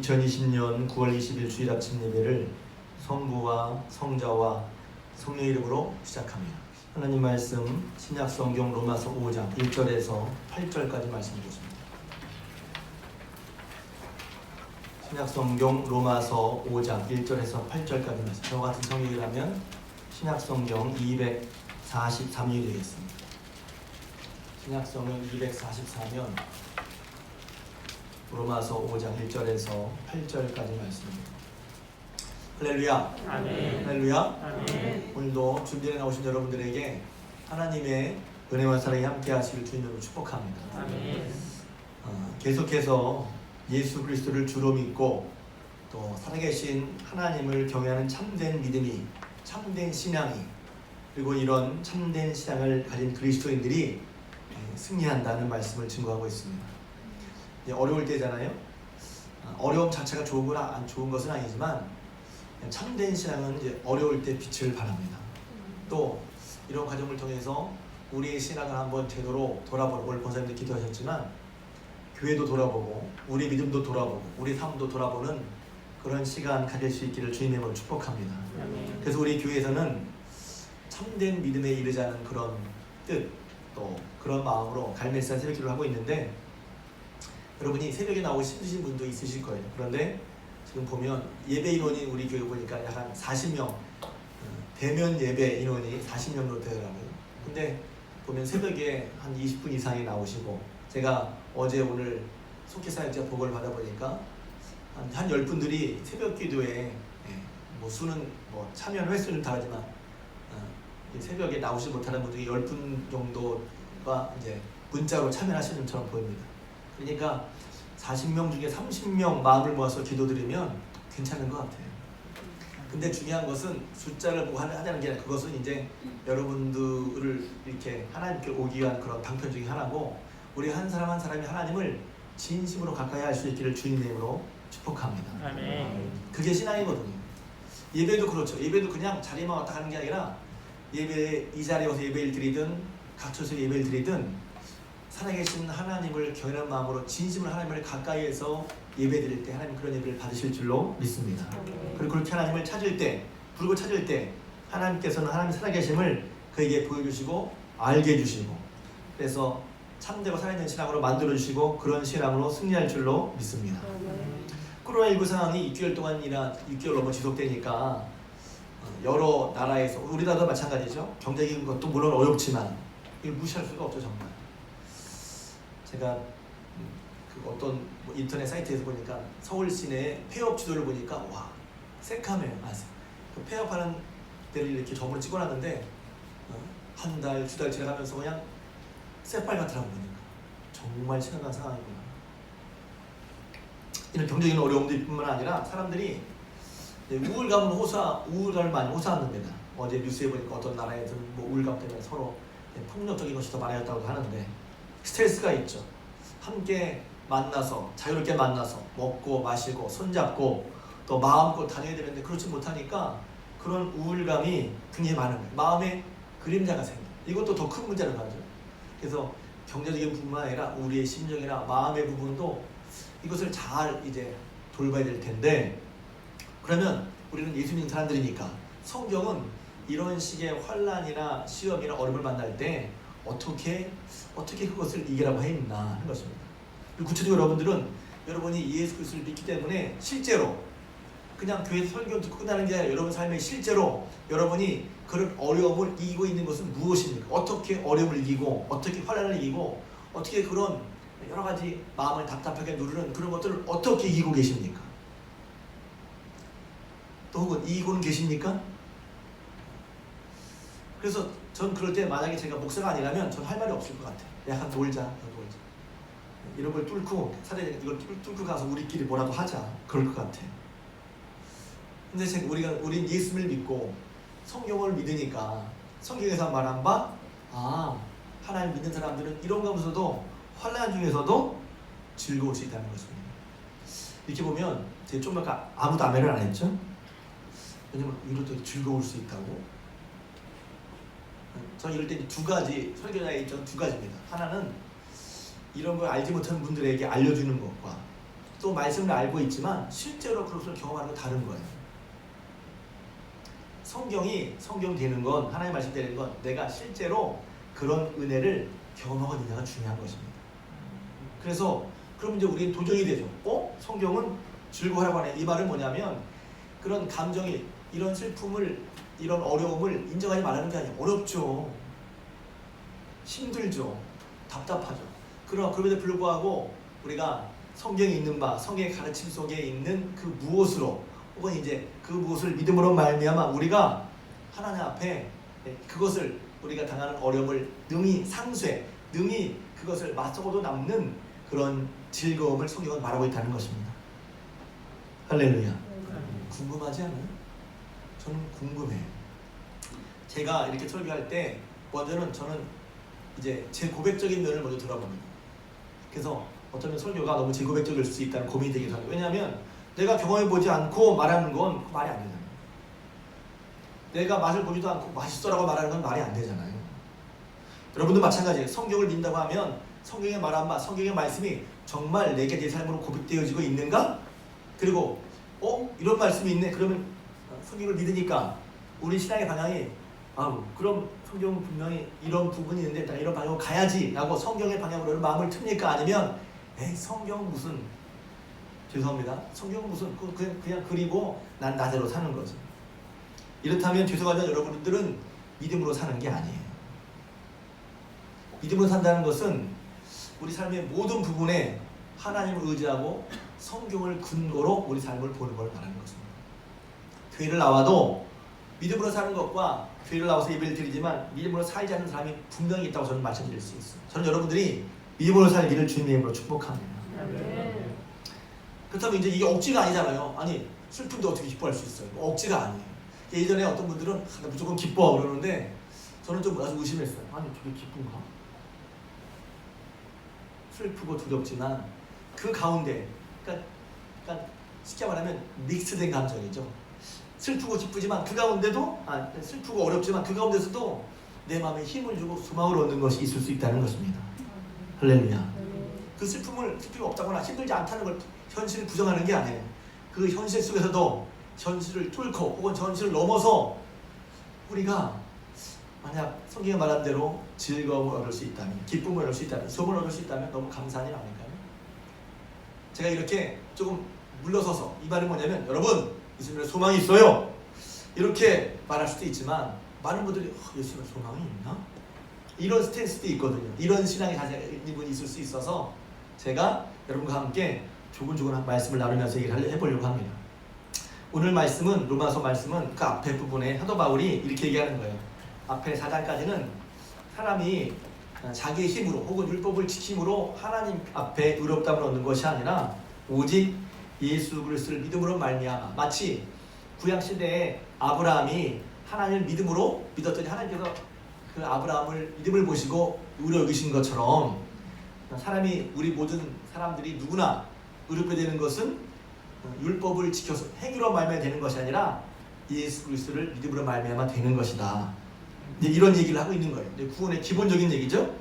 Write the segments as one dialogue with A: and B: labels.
A: 2020년 9월 20일 주일 아침 예배를 성부와 성자와 성령 이름으로 시작합니다. 하나님 말씀 신약 성경 로마서 5장 1절에서 8절까지 말씀해 주십니다. 신약 성경 로마서 5장 1절에서 8절까지 말씀. 저와 같은 성경이라면 신약 성경 243이 되겠습니다. 신약 성경 244면 로마서 5장 1절에서 8절까지 말씀입니다. 할렐루야.
B: 아멘.
A: 할렐루야.
B: 아멘.
A: 오늘도 준비해 나오신 여러분들에게 하나님의 은혜와 사랑이 함께 하시길 주님으로 축복합니다.
B: 아멘.
A: 계속해서 예수 그리스도를 주로 믿고 또 살아계신 하나님을 경외하는 참된 믿음이, 참된 신앙이, 그리고 이런 참된 신앙을 가진 그리스도인들이 승리한다는 말씀을 증거하고 있습니다. 어려울 때잖아요. 어려움 자체가 좋은 것은 아니지만 참된 신앙은 이제 어려울 때 빛을 발합니다. 또 이런 과정을 통해서 우리의 신앙을 한번 제대로 돌아보고, 오늘 권사님도 기도하셨지만 교회도 돌아보고 우리 믿음도 돌아보고 우리 삶도 돌아보는 그런 시간 가질 수 있기를 주님의 이름으로 축복합니다.
B: 아멘.
A: 그래서 우리 교회에서는 참된 믿음에 이르자는 그런 뜻, 또 그런 마음으로 갈매산 새벽기도를 하고 있는데, 여러분이 새벽에 나오고 힘드신 분도 있으실 거예요. 그런데 지금 보면 예배 인원이 우리 교회 보니까 약 한 40명, 대면 예배 인원이 40명으로 되더라고요. 근데 보면 새벽에 한 20분 이상이 나오시고, 제가 어제 오늘 속회사역자 보고를 받아보니까 한 10분들이 새벽 기도에 뭐 수는 뭐 참여는 횟수는 다르지만 새벽에 나오지 못하는 분들이 10분 정도가 이제 문자로 참여하시는 것처럼 보입니다. 그러니까 40명 중에 30명 마음을 모아서 기도드리면 괜찮은 것 같아요. 근데 중요한 것은 숫자를 보고 하자는 게 아니라 그것은 이제 여러분들을 이렇게 하나님께 오기 위한 그런 방편 중에 하나고, 우리 한 사람 한 사람이 하나님을 진심으로 가까이 할 수 있기를 주님의 이름으로 축복합니다.
B: 아멘.
A: 그게 신앙이거든요. 예배도 그렇죠. 예배도 그냥 자리만 왔다 가는 게 아니라 예배, 이 자리에 와서 예배를 드리든 갇혀서 예배를 드리든 살아계신 하나님을 경외하는 마음으로 진심으로 하나님을 가까이에서 예배드릴 때 하나님 그런 예배를 받으실 줄로 믿습니다. 그리고 그렇게 하나님을 찾을 때, 부르고 찾을 때 하나님께서는 하나님 살아계심을 그에게 보여주시고 알게 해주시고, 그래서 참되고 살아있는 신앙으로 만들어주시고 그런 신앙으로 승리할 줄로 믿습니다. 코로나19 상황이 6개월 동안이나 6개월 넘어 지속되니까 여러 나라에서, 우리나라도 마찬가지죠. 경제적인 것도 물론 어렵지만 이걸 무시할 수가 없죠. 정말 제가 그 어떤 인터넷 사이트에서 보니까 서울 시내 폐업 지도를 보니까 와, 새카매요. 그 폐업하는 데를 이렇게 점으로 찍어놨는데 한 달, 두 달 지나가면서 그냥 새빨갛더라고. 보니까 정말 심각한 상황이구나. 이런 경제적인 어려움들 뿐만 아니라 사람들이 우울감을 많이 호소합니다. 어제 뉴스에 보니까 어떤 나라에서 뭐 우울감 때문에 서로 폭력적인 것이 더 많아졌다고 하는데, 스트레스가 있죠. 함께 만나서 자유롭게 만나서 먹고 마시고 손잡고 또 마음껏 다녀야 되는데 그렇지 못하니까 그런 우울감이 굉장히 많은 거예요. 마음에 그림자가 생겨요. 이것도 더 큰 문제로 가죠. 그래서 경제적인 부분만 아니라 우리의 심정이나 마음의 부분도 이것을 잘 이제 돌봐야 될 텐데, 그러면 우리는 예수 믿는 사람들이니까 성경은 이런 식의 환난이나 시험이나 어려움을 만날 때 어떻게 그것을 이기라고 했나 하는 것입니다. 구체적으로 여러분들은 여러분이 예수 그리스도를 믿기 때문에 실제로 그냥 교회에서 설교 듣고 끝나는 게 아니라 여러분 삶에 실제로 여러분이 그런 어려움을 이기고 있는 것은 무엇입니까? 어떻게 어려움을 이기고 어떻게 환난을 이기고 어떻게 그런 여러 가지 마음을 답답하게 누르는 그런 것들을 어떻게 이기고 계십니까? 또 혹은 이기고는 계십니까? 그래서 전 그럴 때 만약에 제가 목사가 아니라면 전 할 말이 없을 것 같아요. 약간 놀자. 이런 걸 뚫고 차라리 이걸 뚫고 가서 우리끼리 뭐라도 하자. 그럴 것 같아요. 근데 우린 예수를 믿고 성경을 믿으니까 성경에서 말한 바, 하나님 믿는 사람들은 이런 가운데서도 환난 중에서도 즐거울 수 있다는 것입니다. 이렇게 보면 제가 좀 아까 아무도 아멘을 안 했죠? 왜냐면 이것도 즐거울 수 있다고. 저는 이럴 때 두 가지, 설교자의 입장은 두 가지입니다. 하나는 이런 걸 알지 못하는 분들에게 알려주는 것과, 또 말씀을 알고 있지만 실제로 그것을 경험하는 건 다른 거예요. 성경 되는 건, 하나님의 말씀 되는 건 내가 실제로 그런 은혜를 경험하고 있느냐가 중요한 것입니다. 그래서 그럼 이제 우리는 도전이 되죠. 성경은 즐거워하라고 하네. 이 말은 뭐냐면 그런 감정이, 이런 슬픔을, 이런 어려움을 인정하지 말라는 게 아니에요. 어렵죠. 힘들죠. 답답하죠. 그럼에도 불구하고 우리가 성경에 있는 바, 성경의 가르침 속에 있는 그 무엇으로, 혹은 이제 그 무엇을 믿음으로 말미암아 우리가 하나님 앞에 그것을, 우리가 당하는 어려움을 능히 상쇄, 능히 그것을 맞서고도 남는 그런 즐거움을 성경은 말하고 있다는 것입니다. 할렐루야. 궁금하지 않아요? 저는 궁금해요. 제가 이렇게 설교할 때 먼저는 저는 이제 제 고백적인 면을 먼저 들어봅니다. 그래서 어쩌면 설교가 너무 제 고백적일 수 있다는 고민이 되기도 하고, 왜냐하면 내가 경험해보지 않고 말하는 건 말이 안 되잖아요. 내가 맛을 보지도 않고 맛있어라고 말하는 건 말이 안 되잖아요. 여러분도 마찬가지예요. 성경을 믿는다고 하면 성경의 말한 말, 성경의 말씀이 정말 내게 내 삶으로 고백되어지고 있는가? 그리고 이런 말씀이 있네. 그러면 성경을 믿으니까 우리 신앙의 방향이 그럼 성경은 분명히 이런 부분이 있는데 나 이런 방향으로 가야지 라고 성경의 방향으로 마음을 틉니까? 아니면 성경 무슨, 죄송합니다, 성경은 무슨 그냥 그리고 난 나대로 사는 거지. 이렇다면 죄송하지만 여러분들은 믿음으로 사는 게 아니에요. 믿음으로 산다는 것은 우리 삶의 모든 부분에 하나님을 의지하고 성경을 근거로 우리 삶을 보는 걸 말하는 것입니다. 교회를 나와도 믿음으로 사는 것과 교회를 나와서 예배를 드리지만 믿음으로 살지 않는 사람이 분명히 있다고 저는 말씀드릴 수 있어요. 저는 여러분들이 믿음으로 살기를 주님의 이름으로 축복합니다. 네. 그렇다면 이제 이게 억지가 아니잖아요. 아니, 슬픈데 어떻게 기뻐할 수 있어요? 억지가 아니에요. 예전에 어떤 분들은 나 무조건 기뻐 그러는데 저는 좀 아주 의심했어요. 아니, 저게 기쁜가? 슬프고 두렵지만 그 가운데, 그러니까 쉽게 말하면 믹스된 감정이죠. 슬프고 기쁘지만 그 가운데도, 슬프고 어렵지만 그 가운데서도 내 마음에 힘을 주고 소망을 얻는 것이 있을 수 있다는 것입니다. 할렐루야. 그 슬픔이 없다거나 힘들지 않다는 걸 현실을 부정하는 게 아니에요. 그 현실 속에서도 현실을 뚫고 혹은 현실을 넘어서 우리가 만약 성경에 말한 대로 즐거움을 얻을 수 있다면, 기쁨을 얻을 수 있다면, 소망을 얻을 수 있다면 너무 감사한 일 아닐까요? 제가 이렇게 조금 물러서서, 이 말은 뭐냐면 여러분 예수님의 소망이 있어요 이렇게 말할 수도 있지만, 많은 분들이 예수님의 소망이 있나? 이런 스탠스도 있거든요. 이런 신앙이 가진 분이 있을 수 있어서 제가 여러분과 함께 조근조근 말씀을 나누면서 얘기를 해보려고 합니다. 오늘 말씀은, 로마서 말씀은 그 앞에 부분에 사도 바울이 이렇게 얘기하는 거예요. 앞에 4장까지는 사람이 자기의 힘으로 혹은 율법을 지킴으로 하나님 앞에 의롭다함을 얻는 것이 아니라 오직 예수 그리스도를 믿음으로 말미암아, 마치 구약시대에 아브라함이 하나님을 믿음으로 믿었더니 하나님께서 그 아브라함을 믿음을 보시고 의로 여기신 것처럼, 사람이, 우리 모든 사람들이 누구나 의롭게 되는 것은 율법을 지켜서 행위로 말미암아 되는 것이 아니라 예수 그리스도를 믿음으로 말미암아 되는 것이다. 이제 이런 얘기를 하고 있는 거예요. 구원의 기본적인 얘기죠.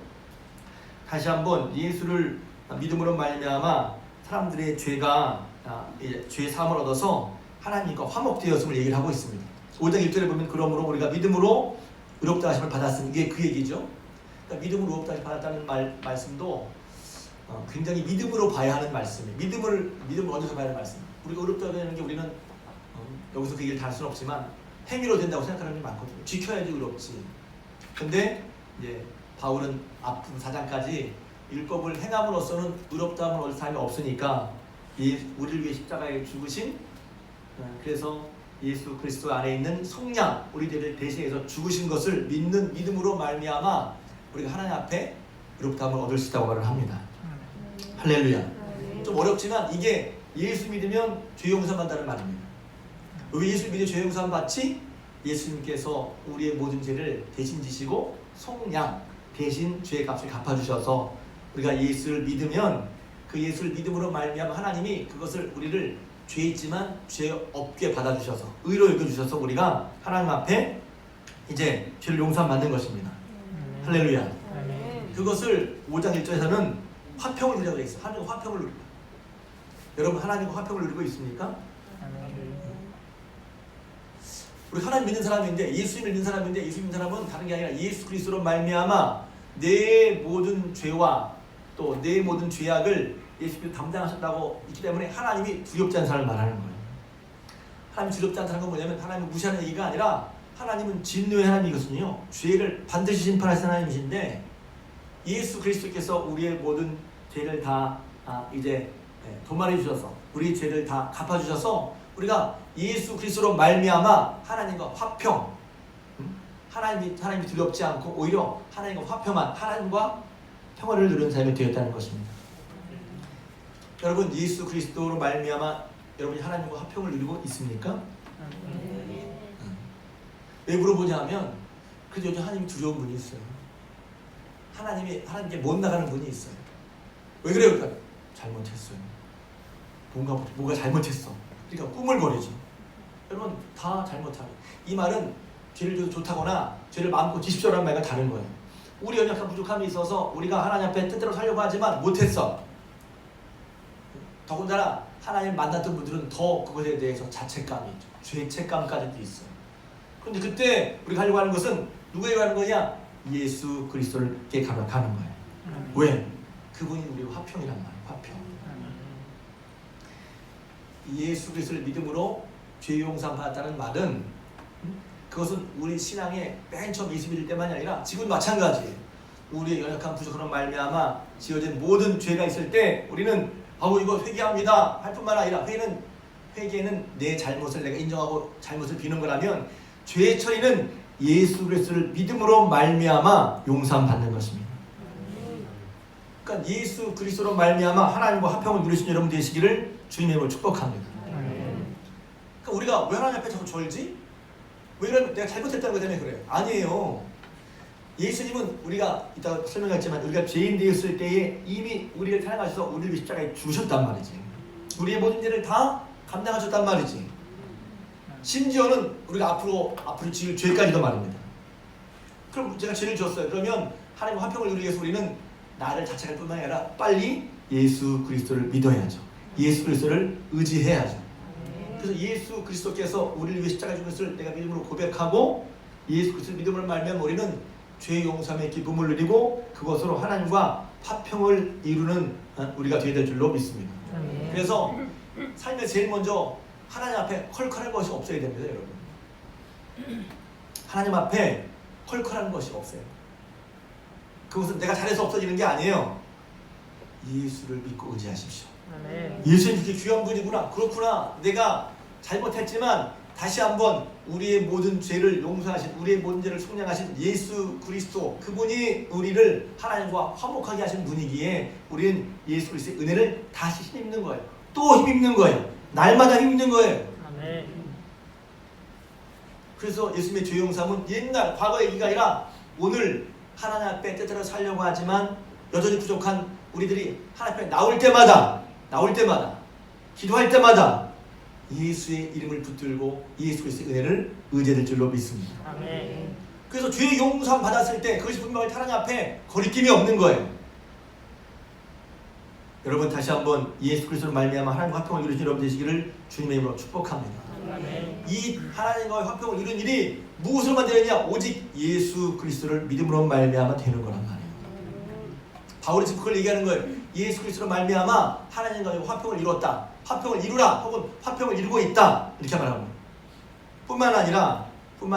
A: 다시 한번 예수를 믿음으로 말미암아 사람들의 죄가 죄 사함을 얻어서 하나님과 화목되었음을 얘기를 하고 있습니다. 5장 1절에 보면 그러므로 우리가 믿음으로 의롭다 하심을 받았으니, 이게 그 얘기죠. 그러니까 믿음으로 의롭다 하심을 받았다는 말씀도 굉장히 믿음으로 봐야 하는 말씀이에요. 믿음을 어디서 봐야 하는 말씀. 우리가 의롭다 되는 게, 우리는 여기서 그 얘기를 다 할 수는 없지만 행위로 된다고 생각하는 게 많거든요. 지켜야지 의롭지. 근데 이제 바울은 앞부분 4장까지 율법을 행함으로써는 의롭다함을 얻을 사람이 없으니까 우리를 위해 십자가에 죽으신, 그래서 예수 그리스도 안에 있는 속량, 우리들을 대신해서 죽으신 것을 믿는 믿음으로 말미암아 우리가 하나님 앞에 의롭다함을 얻을 수 있다고 말을 합니다. 할렐루야. 좀 어렵지만 이게 예수 믿으면 죄 용서 받는다는 말입니다. 왜 예수 믿으면 죄 용서 받지? 예수님께서 우리의 모든 죄를 대신 지시고 속량, 대신 죄의 값을 갚아주셔서 우리가 예수를 믿으면, 그 예수를 믿음으로 말미암아 하나님이 그것을, 우리를 죄 있지만 죄 없게 받아주셔서 의로 여겨주셔서 우리가 하나님 앞에 이제 죄를 용서받는 것입니다. 할렐루야. 그것을 5장 1절에서는 화평을 누리라고 되어 있어요. 하나님과 화평을 누린다. 여러분 하나님과 화평을 누리고 있습니까? 우리 하나님 믿는 사람인데 예수 믿는 사람인데 예수 믿는 사람은 다른 게 아니라 예수 그리스도로 말미암아 내 모든 죄와 또 내 모든 죄악을 예수님이 담당하셨다고 있기 때문에 하나님이 두렵지 않은 사람을 말하는 거예요. 하나님이 두렵지 않은 사람은 뭐냐면 하나님을 무시하는 얘기가 아니라 하나님은 진노의 하나님이거든요. 죄를 반드시 심판하시는 하나님이신데 예수 그리스도께서 우리의 모든 죄를 다 이제 도말해 주셔서 우리 죄를 다 갚아 주셔서 우리가 예수 그리스도로 말미암아 하나님과 화평, 하나님이 두렵지 않고 오히려 하나님과 화평한 하나님과 평화를 누리는 삶이 되었다는 것입니다. 여러분 예수 그리스도로 말미암아 여러분이 하나님과 화평을 누리고 있습니까? 왜 물어보냐면 그래도 요즘 하나님이 두려운 분이 있어요. 하나님께 못 나가는 분이 있어요. 왜 그래요? 그러니까 잘못했어요. 뭔가 잘못했어. 그러니까 꾸물거리죠. 여러분 다 잘못하고 이 말은 죄를 져도 좋다거나 죄를 마음껏 지십시오라는 말과 다른 거예요. 우리 연약한 부족함이 있어서 우리가 하나님 앞에 뜻대로 살려고 하지만 못했어. 더군다나 하나님 만났던 분들은 더 그것에 대해서 자책감이 있죠. 죄책감까지도 있어요. 그런데 그때 우리가 하려고 하는 것은 누구에게 가는 거냐? 예수 그리스도께 가는 거예요. 왜? 그분이 우리의 화평이란 말이에요. 화평. 예수 그리스도를 믿음으로 죄 용서 받았다는 말은 그것은 우리 신앙의 맨 처음 예수 믿을 때만이 아니라 지금도 마찬가지예요. 우리의 연약한 부족한 말미암아 지어진 모든 죄가 있을 때 우리는 이거 회개합니다 할 뿐만 아니라 회개는 내 잘못을 내가 인정하고 잘못을 비는 거라면 죄의 처리는 예수 그리스도를 믿음으로 말미암아 용서함 받는 것입니다. 그러니까 예수 그리스도로 말미암아 하나님과 화평을 누리신 여러분 되시기를 주님의 이름으로 축복합니다. 그러니까 우리가 왜 하나님 앞에 자꾸 절지? 왜 이러면 내가 잘못했다는 것 때문에 그래요? 아니에요. 예수님은 우리가 이따가 설명했지만 우리가 죄인 되었을 때에 이미 우리를 사랑하셔서 우리를 십자가에 죽으셨단 말이지. 우리의 모든 죄를 다 감당하셨단 말이지. 심지어는 우리가 앞으로 지을 죄까지도 말입니다. 그럼 제가 죄를 지었어요. 그러면 하나님과 화평을 누리기 위해서 우리는 나를 자책할 뿐만 아니라 빨리 예수 그리스도를 믿어야죠. 예수 그리스도를 의지해야죠. 그래서 예수 그리스도께서 우리를 위해 십자가에 죽은 것을 내가 믿음으로 고백하고 예수 그리스도를 믿음으로 말미암아 우리는 죄 용서함의 기쁨을 누리고 그것으로 하나님과 화평을 이루는 우리가 되어야 될 줄로 믿습니다. 그래서 삶에 제일 먼저 하나님 앞에 컬컬한 것이 없어야 됩니다. 여러분 하나님 앞에 컬컬한 것이 없어요. 그것은 내가 잘해서 없어지는 게 아니에요. 예수를 믿고 의지하십시오. 예수님 그렇게 귀한 분이구나. 그렇구나. 내가 잘못했지만 다시 한번 우리의 모든 죄를 용서하신 우리의 모든 죄를 속량하신 예수 그리스도 그분이 우리를 하나님과 화목하게 하신 분이기에 우리는 예수 그리스도의 은혜를 다시 힘입는 거예요. 또 힘입는 거예요. 날마다 힘입는 거예요. 그래서 예수님의 죄 용서함은 옛날 과거 얘기가 아니라 오늘 하나님 앞에 뜻대로 살려고 하지만 여전히 부족한 우리들이 하나님 앞에 나올 때마다 기도할 때마다 예수의 이름을 붙들고 예수 그리스도의 은혜를 의지할 줄로 믿습니다. 아멘. 그래서 죄 용서함 받았을 때 그것이 분명히 하나님 앞에 거리낌이 없는 거예요. 여러분 다시 한번 예수 그리스도로 말미암아 하나님과 화평을 이루신 여러분 되시기를 주님의 이름으로 축복합니다. 아멘. 이 하나님과 화평을 이루는 일이 무엇으로만 되느냐? 오직 예수 그리스도를 믿음으로 말미암아 되는 거란 말이에요. 바울이 지금 그걸 얘기하는 거예요. 예수 그리스도로 말미암아 하나님과 화평을 이루었다. 화평을 이루라 혹은 화평을 이루고 있다 이렇게 말하는 거예요. 뿐만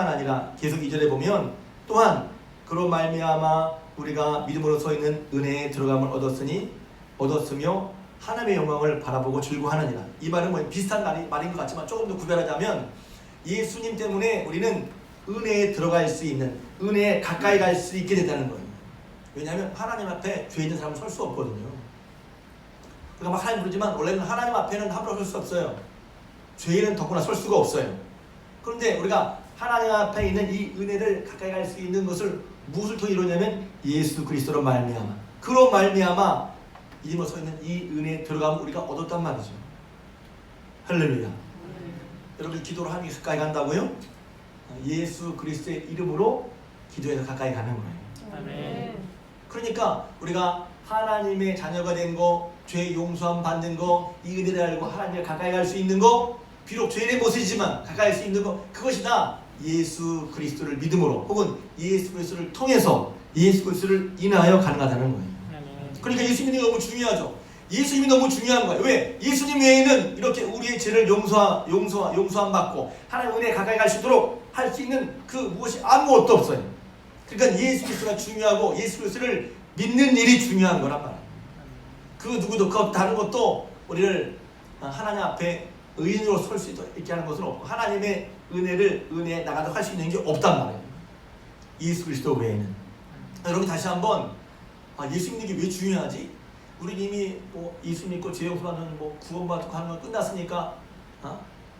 A: 아니라 계속 2절에 보면 또한 그로 말미암아 우리가 믿음으로 서 있는 은혜에 들어감을 얻었으며 하나님의 영광을 바라보고 즐거워하느니라. 이 말은 뭐 비슷한 말인 것 같지만 조금 더 구별하자면 예수님 때문에 우리는 은혜에 들어갈 수 있는 은혜에 가까이 갈 수 있게 됐다는 거예요. 왜냐하면 하나님 앞에 죄 있는 사람은 설 수 없거든요. 그러니까 막 하나님 부르지만 원래는 하나님 앞에는 함부로 설 수 없어요. 죄인은 더구나 설 수가 없어요. 그런데 우리가 하나님 앞에 있는 이 은혜를 가까이 갈 수 있는 것을 무엇을 통해 이루냐면 예수 그리스도로 말미암아 그로 말미암아 이름으로 서 있는 이 은혜에 들어가면 우리가 얻었단 말이죠. 할렐루야. 여러분 기도로 하나님 가까이 간다고요? 예수 그리스도의 이름으로 기도해서 가까이 가는 거예요. 아멘. 그러니까 우리가 하나님의 자녀가 된 거, 죄 용서함 받는 거, 이 은혜를 알고 하나님과 가까이 갈 수 있는 거, 비록 죄인의 모습이지만 가까이 할 수 있는 거, 그것이 다 예수 그리스도를 믿음으로 혹은 예수 그리스도를 통해서 예수 그리스도를 인하여 가능하다는 거예요. 그러니까 예수님이 너무 중요하죠. 예수님이 너무 중요한 거예요. 왜? 예수님 외에는 이렇게 우리의 죄를 용서함 받고 하나님 은혜에 가까이 갈 수 있도록 할 수 있는 그 무엇이 아무것도 없어요. 그러니까 예수 그리스도가 중요하고 예수 그리스도를 믿는 일이 중요한 거란 말이에요. 그 누구도 그 다른 것도 우리를 하나님 앞에 의인으로 설 수 있게 하는 것은 없고 하나님의 은혜에 나가도록 할 수 있는 게 없단 말이에요. 예수 그리스도 외에는. 여러분 다시 한번 예수 믿는 게 왜 중요하지? 우리 이미 뭐 예수 믿고 죄 용서받는 뭐 구원받고 하는 건 끝났으니까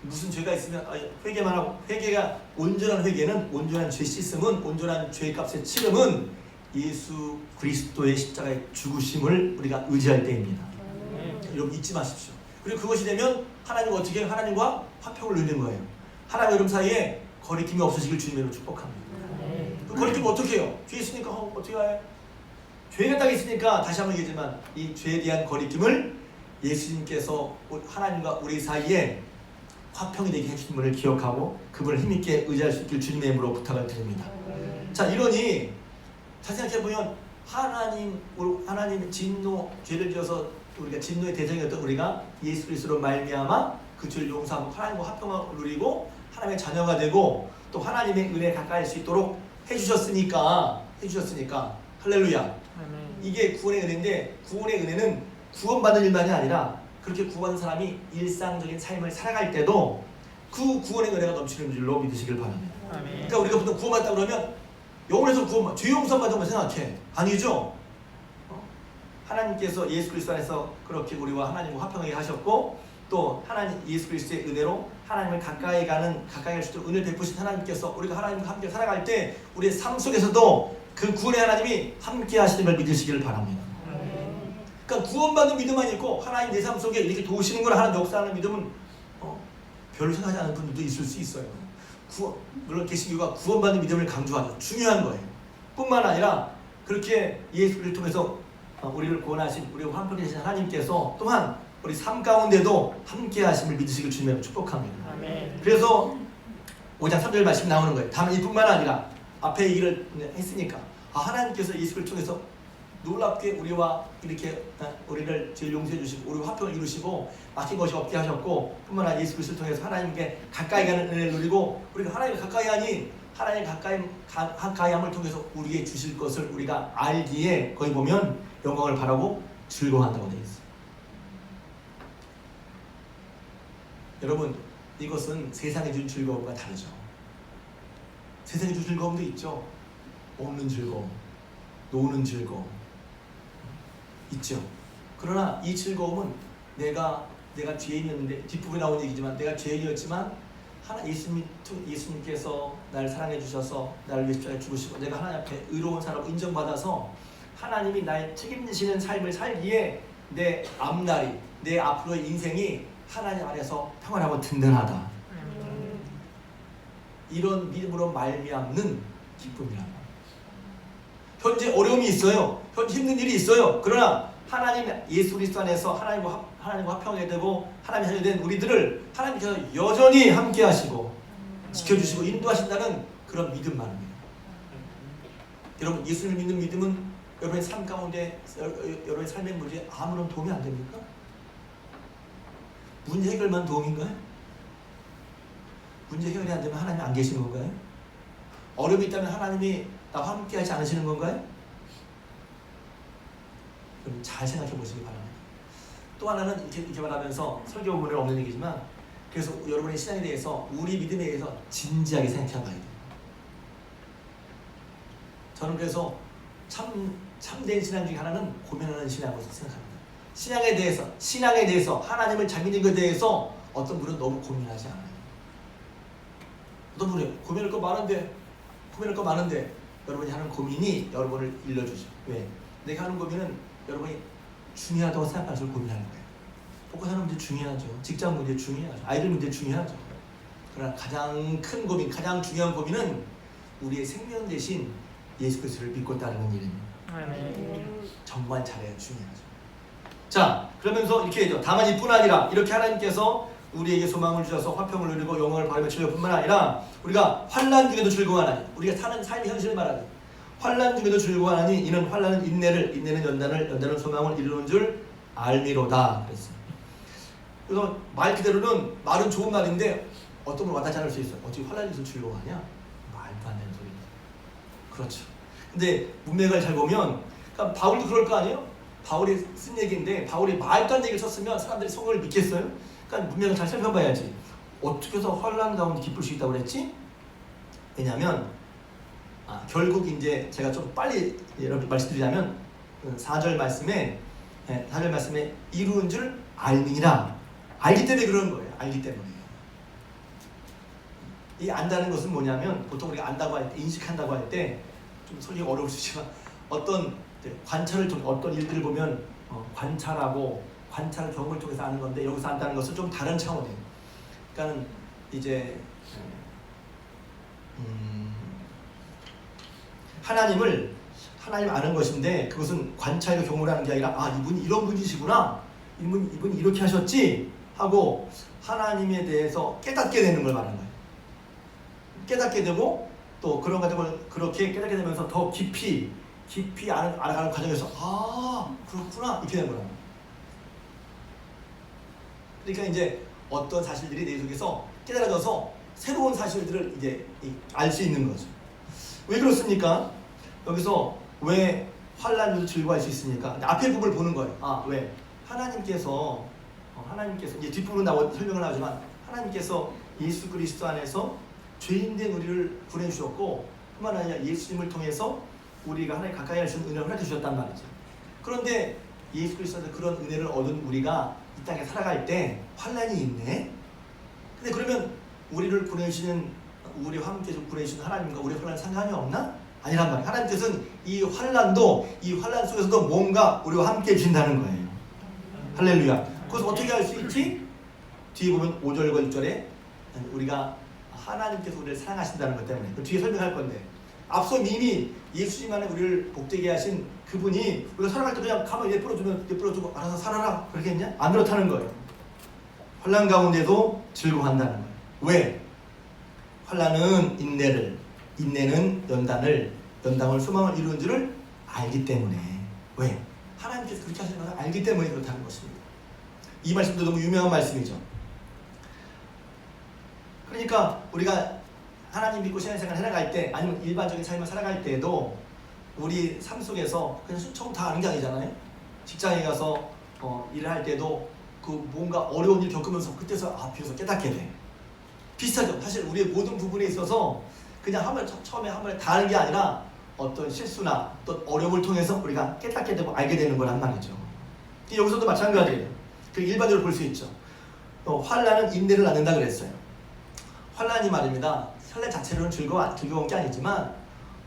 A: 무슨 죄가 있으면 회개만 하고, 회개가 온전한 회개는, 온전한 죄 씻음은, 온전한 죄값의 치름은 예수 그리스도의 십자가의 죽으심을 우리가 의지할 때입니다. 여러분 잊지 마십시오. 그리고 그것이 되면 하나님은 어떻게 해요? 하나님과 화평을 누리는 거예요. 하나님과 여러분 사이에 거리낌이 없으시길 주님으로 축복합니다. 그 거리낌 어떻게 해요? 죄 있으니까 어떻게 해요? 죄가 딱 있으니까 다시 한번 얘기하지만 이 죄에 대한 거리낌을 예수님께서 하나님과 우리 사이에 화평이 되게 해주신 분을 기억하고 그분을 힘있게 의지할 수 있길 주님의 이름으로 부탁을 드립니다. 자, 이러니 잘 생각해보면 하나님 진노, 죄를 지어서 우리가 진노의 대상이었던 우리가 예수 그리스도로 말미암아 그 죄를 용서하고 하나님과 화평을 누리고 하나님의 자녀가 되고 또 하나님의 은혜에 가까이 할 수 있도록 해주셨으니까 할렐루야. 이게 구원의 은혜인데, 구원의 은혜는 구원받는 일만이 아니라 그렇게 구원한 사람이 일상적인 삶을 살아갈 때도 그 구원의 은혜가 넘치는 줄로 믿으시길 바랍니다. 그러니까 우리가 보통 구원받다 그러면 영원에서 죄 용서받은 것만 생각해. 아니죠. 하나님께서 예수 그리스도 안에서 그렇게 우리와 하나님과 화평하게 하셨고 또 하나님 예수 그리스도의 은혜로 하나님을 가까이 갈 수 있도록 은혜를 베푸신 하나님께서 우리가 하나님과 함께 살아갈 때 우리의 삶 속에서도 그 구원의 하나님이 함께 하시는 걸 믿으시기를 바랍니다. 그러니까 구원받는 믿음만 있고 하나님 내 삶 속에 이렇게 도우시는 걸 하나님 역사하는 믿음은 별로 생각하지 않는 분들도 있을 수 있어요. 물론 개신교가 구원받는 믿음을 강조하죠. 중요한 거예요. 뿐만 아니라 그렇게 예수를 통해서 우리를 구원하신 우리와 함께 계신 하나님께서 또한 우리 삶 가운데도 함께 하심을 믿으시길 주님으로 축복합니다. 그래서 5장 3절 말씀 나오는 거예요. 다만 이뿐만 아니라 앞에 얘기를 했으니까 하나님께서 예수를 통해서 놀랍게 우리와 이렇게 우리를 죄를 용서해 주시고 우리와 화평을 이루시고 막힌 것이 없게 하셨고 뿐만 아니라 예수 그리스도를 통해서 하나님께 가까이 가는 은혜를 누리고 우리가 하나님과 가까이 하니 하나님 가까이함을 통해서 우리에게 주실 것을 우리가 알기에 거기 보면 영광을 바라고 즐거워한다고 되어 있어요. 여러분 이것은 세상에 준 즐거움과 다르죠. 세상에 준 즐거움도 있죠. 먹는 즐거움, 노는 즐거움 있죠. 그러나 이 즐거움은 내가 죄인이었는데 뒷부분에 나온 얘기지만 내가 죄인이었지만 예수님께서 나를 사랑해 주셔서 나를 위해 십자가에 죽으시고 내가 하나님 앞에 의로운 사람으로 인정받아서 하나님이 나의 책임지시는 삶을 살기에 내 앞날이 내 앞으로의 인생이 하나님 안에서 평안하고 든든하다. 이런 믿음으로 말미암는 기쁨이란 말이에요. 현재 어려움이 있어요. 현재 힘든 일이 있어요. 그러나 하나님 예수 그리스도 안에서 하나님과 화평하게 되고 하나님의 자녀 된 우리들을 하나님께서 여전히 함께 하시고 지켜주시고 인도하신다는 그런 믿음 말입니다. 여러분 예수를 믿는 믿음은 여러분의 삶 가운데 여러분의 삶의 문제에 아무런 도움이 안 됩니까? 문제 해결만 도움인가요? 문제 해결이 안 되면 하나님이 안 계시는 건가요? 어려움이 있다면 하나님이 나와 함께 하지 않으시는 건가요? 그럼 잘 생각해 보시기 바랍니다. 또 하나는 이렇게 말하면서 설교 본문에 없는 얘기지만 그래서 여러분의 신앙에 대해서 우리 믿음에 대해서 진지하게 생각해 봐야 돼요. 저는 그래서 참된 신앙 중에 하나는 고민하는 신앙으로 생각합니다. 신앙에 대해서 하나님을 잘 믿는 것에 대해서 어떤 분은 너무 고민하지 않아요. 어떤 분이 고민할 거 많은데 여러분이 하는 고민이 여러분을 일러주죠. 왜? 내가 하는 고민은 여러분이 중요하다고 생각해서 고민하는 거예요. 먹고 사는 문제 중요하죠. 직장 문제 중요하죠. 아이들 문제 중요하죠. 그러나 가장 큰 고민, 가장 중요한 고민은 우리의 생명 대신 예수 그리스도를 믿고 따르는 일입니다. 정말 잘해야 중요하죠. 자, 그러면서 이렇게 해죠. 다만 이뿐 아니라 이렇게 하나님께서 우리에게 소망을 주셔서 화평을 누리고 영광을 바라며 즐길 뿐만 아니라 우리가 환난 중에도 즐거워하나니, 우리가 사는 삶의 현실을 말하는 환난 중에도 즐거워하나니 이는 환난은 인내를, 인내는 연단을, 연단은 소망을 이루는 줄 알미로다 그랬어요. 그래서 말 그대로는 말은 좋은 말인데 어떤 분 와닿지 않을 수 있어요. 어떻게 환난에서 즐거워하냐? 말도 안 되는 소리죠. 그렇죠. 근데 문맥을 잘 보면, 그러니까 바울도 그럴 거 아니에요? 바울이 쓴 얘기인데 바울이 말도 안 되는 얘기를 썼으면 사람들이 성경을 믿겠어요? 그러니까 문맥을 잘 살펴봐야지. 어떻게 해서 환난 가운데 기쁠 수 있다고 그랬지? 왜냐하면 결국 이제 제가 좀 빨리 여러분 말씀드리자면 4절 말씀에 이루는 줄 알미니라. 알기 때문에 그러는 거예요. 알기 때문에. 이 안다는 것은 뭐냐면 보통 우리가 안다고 할 때, 인식한다고 할 때 좀 설명이 어려울 수 있지만 어떤 관찰을 통해 어떤 일들을 보면 관찰하고 관찰 경험을 통해서 아는 건데, 여기서 안다는 것은 좀 다른 차원이에요. 그러니까 이제 하나님 아는 것인데 그것은 관찰과 경험을 하는 게 아니라 이분이 이런 분이시구나, 이분이 이렇게 하셨지 하고 하나님에 대해서 깨닫게 되는 걸 말하는 거예요. 깨닫게 되고 또 그런 것들을 그렇게 깨닫게 되면서 더 깊이 알아가는 과정에서 그렇구나 이렇게 되는 거라고. 그러니까 이제 어떤 사실들이 내 속에서 깨달아져서 새로운 사실들을 이제 알 수 있는 거죠. 왜 그렇습니까? 여기서 왜 환난으로 즐거워할 수 있습니까? 앞에 부분을 보는 거예요. 왜? 하나님께서 이제 뒷부분 설명을 하지만 하나님께서 예수 그리스도 안에서 죄인된 우리를 구원해주셨고, 뿐만 아니라 예수님을 통해서 우리가 하나님 가까이 할 수 있는 은혜를 허락해 주셨단 말이죠. 그런데 예수 그리스도에서 그런 은혜를 얻은 우리가 이 땅에 살아갈 때 환난이 있네? 근데 그러면 우리를 구원해주시는, 우리와 함께 구원해주시는 하나님과 우리의 환난 상관이 없나? 아니란 말이에요. 하나님께서는 이 환난 속에서도 뭔가 우리와 함께 해주신다는 거예요. 할렐루야. 그것을 어떻게 알 수 있지? 뒤에 보면 5절과 6절에 우리가 하나님께서 우리를 사랑하신다는 것 때문에, 그 뒤에 설명할 건데, 앞서 이미 예수님 안에 우리를 복되게 하신 그분이 우리가 살아갈 때 그냥 가만 예쁘러주고 알아서 살아라 그러겠냐? 안 그렇다는 거예요. 환난 가운데도 즐거워한다는 거예요. 왜? 환난은 인내는 연단을 소망을 이루는 줄을 알기 때문에. 왜? 하나님께서 그렇게 하시는 것을 알기 때문에 그렇다는 것입니다. 이 말씀도 너무 유명한 말씀이죠. 그러니까 우리가 하나님 믿고 신앙생활 해나갈 때, 아니면 일반적인 삶을 살아갈 때도 우리 삶 속에서 그냥 처음 다 아는 게 아니잖아요. 직장에 가서 일을 할 때도 그 뭔가 어려운 일 겪으면서 그때서 비로소 깨닫게 돼. 비슷하죠. 사실 우리의 모든 부분에 있어서 그냥 처음에 한 번에 다 아는 게 아니라 어떤 실수나 또 어려움을 통해서 우리가 깨닫게 되고 알게 되는 거란 말이죠. 여기서도 마찬가지예요. 그 일반적으로 볼 수 있죠. 환난은 인내를 낳는다 그랬어요. 환난이 말입니다. 환난 자체로는 즐거운 게 아니지만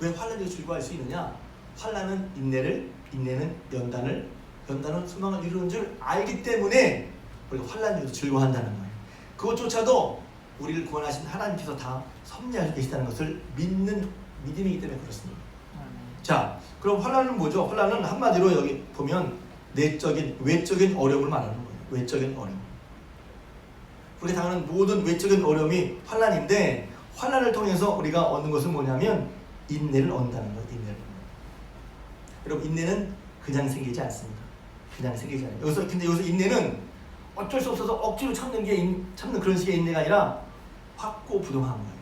A: 왜 환난으로 즐거워할 수 있느냐? 환난은 인내는 연단은 소망을 이루는 줄 알기 때문에 우리가 환난으로 즐거워한다는 거예요. 그것조차도 우리를 구원하신 하나님께서 다 섭리하고 계시다는 것을 믿는 믿음이기 때문에 그렇습니다. 자, 그럼 환난은 뭐죠? 환난은 한마디로 여기 보면 외적인 어려움을 말하는 거예요. 외적인 어려움. 우리가 당하는 모든 외적인 어려움이 환난인데, 환난을 통해서 우리가 얻는 것은 뭐냐면 인내를 얻는다는 거예요. 인내를. 여러분, 인내는 그냥 생기지 않습니다. 그냥 생기지 않아요. 근데 여기서 인내는 어쩔 수 없어서 억지로 참는 그런 식의 인내가 아니라 확고부동한 거예요.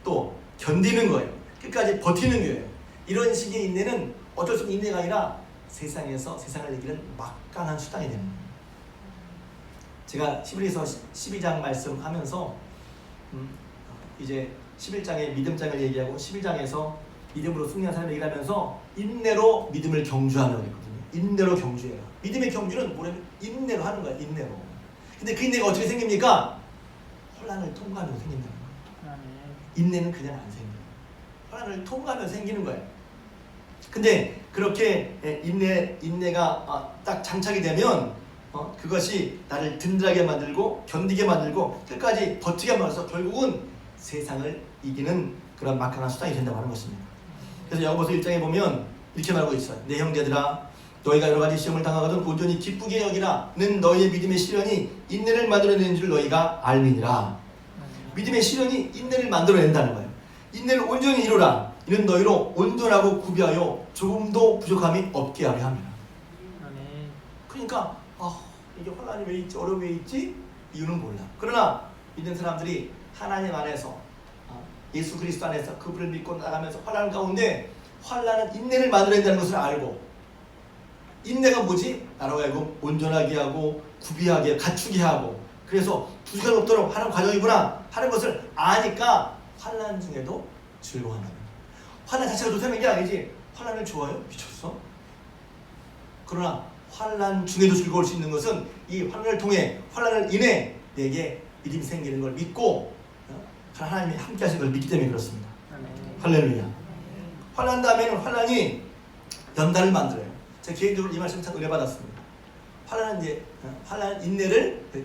A: 또 견디는 거예요. 끝까지 버티는 거예요. 이런 식의 인내는 어쩔 수 없는 인내가 아니라 세상을 이기는 막강한 수단이 되는 거예요. 제가 히브리서 12장 말씀하면서 이제 11장에 믿음장을 얘기하고 11장에서 믿음으로 승리한 삶을 얘기하면서 인내로 믿음을 경주하라고 했거든요. 인내로 경주해라. 믿음의 경주는 뭐냐면 인내로 하는 거야. 인내로. 근데 그 인내가 어떻게 생깁니까? 혼란을 통과하면서 생긴다는 거예요. 인내는 그냥 안 생겨요. 혼란을 통과하면서 생기는 거예요. 근데 그렇게 인내가 딱 장착이 되면 그것이 나를 든든하게 만들고 견디게 만들고 끝까지 버티게 만들어서 결국은 세상을 이기는 그런 막강한 수단이 된다고 하는 것입니다. 그래서 야고보서 1장에 보면 이렇게 말하고 있어요. 내 형제들아, 너희가 여러 가지 시험을 당하거든 온전히 기쁘게 여기라는 너희의 믿음의 시련이 인내를 만들어내는 줄 너희가 알미니라. 믿음의 시련이 인내를 만들어낸다는 거예요. 인내를 온전히 이루라. 이는 너희로 온전하고 구비하여 조금도 부족함이 없게 하려 함이라. 그러니까 이게 환난이 왜 있지? 어려움이 왜 있지? 이유는 몰라. 그러나 믿는 사람들이 하나님 안에서 예수 그리스도 안에서 그분을 믿고 나가면서 환난 가운데 환난은 인내를 만들어낸다는 것을 알고, 인내가 뭐지? 나라고 하여금 온전하게 하고 구비하게 갖추게 하고, 그래서 부족함이 없도록 하는 과정이구나 하는 것을 아니까 환난 중에도 즐거워한다. 환난 자체가 좋다는 게 아니지. 환난을 좋아요? 미쳤어? 그러나 환난 중에도 즐거울 수 있는 것은 이 환난을 통해, 환난을 인해 내게 믿음이 생기는 걸 믿고 하나님이 함께 하신 걸 믿기 때문에 그렇습니다. 할렐루야. 환난 다음에는 환난이 연단을 만들어요. 제가 개인적으로 이 말씀 참 은혜 받았습니다. 환난은 이제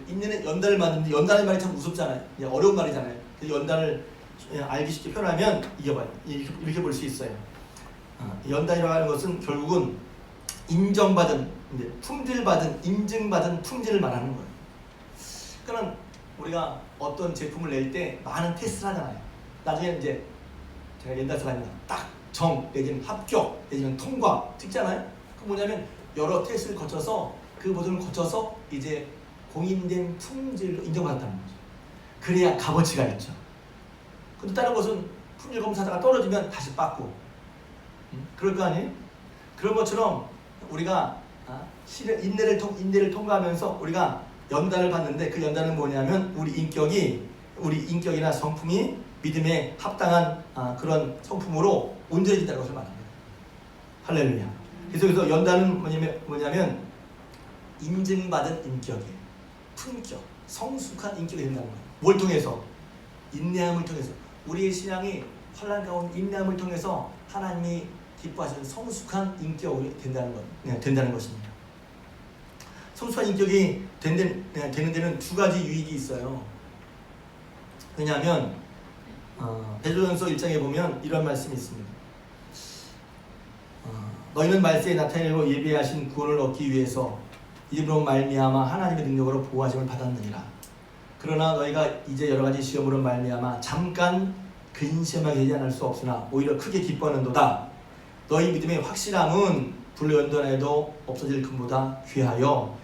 A: 인내는 연단을 만드는데, 연단의 말이 참 무섭잖아요. 어려운 말이잖아요. 연단을 알기 쉽게 표현하면 이겨봐요. 이렇게 볼 수 있어요. 연단이라고 하는 것은 결국은 인정받은, 품질받은, 인증받은 품질을 말하는 거예요. 그러니까 우리가 어떤 제품을 낼 때 많은 테스트를 하잖아요. 나중에 이제 제가 옛날 사람이나 딱 내지는 합격, 내지는 통과 찍잖아요. 그 뭐냐면 여러 테스트를 거쳐서 그 모든 걸 거쳐서 이제 공인된 품질로 인정받았다는 거죠. 그래야 값어치가 있죠. 근데 다른 것은 품질 검사다가 떨어지면 다시 받고, 그럴 거 아니에요? 그런 것처럼 우리가 인내를 통과하면서 우리가 연단을 받는데, 그 연단은 뭐냐면 우리 인격이나 성품이 믿음에 합당한 그런 성품으로 온전해진다는 것을 말합니다. 할렐루야. 그래서 연단은 뭐냐면 인증받은 인격이에요. 품격, 성숙한 인격이 된다는 거예요. 뭘 통해서? 인내함을 통해서. 우리의 신앙이 환난 가운데 인내함을 통해서 하나님이 기뻐하시는 성숙한 인격이 된다는 것입니다. 성숙한 인격이 되는 데는 두 가지 유익이 있어요. 왜냐하면 베드로전서 1장에 보면 이런 말씀이 있습니다. 너희는 말세에 나타내고 예비하신 구원을 얻기 위해서 이름으로 말미암아 하나님의 능력으로 보호하심을 받았느니라. 그러나 너희가 이제 여러 가지 시험으로 말미암아 잠깐 근심하게 되지 않을 수 없으나 오히려 크게 기뻐하는도다. 너희 믿음의 확실함은 불로 연단해도 없어질 금보다 귀하여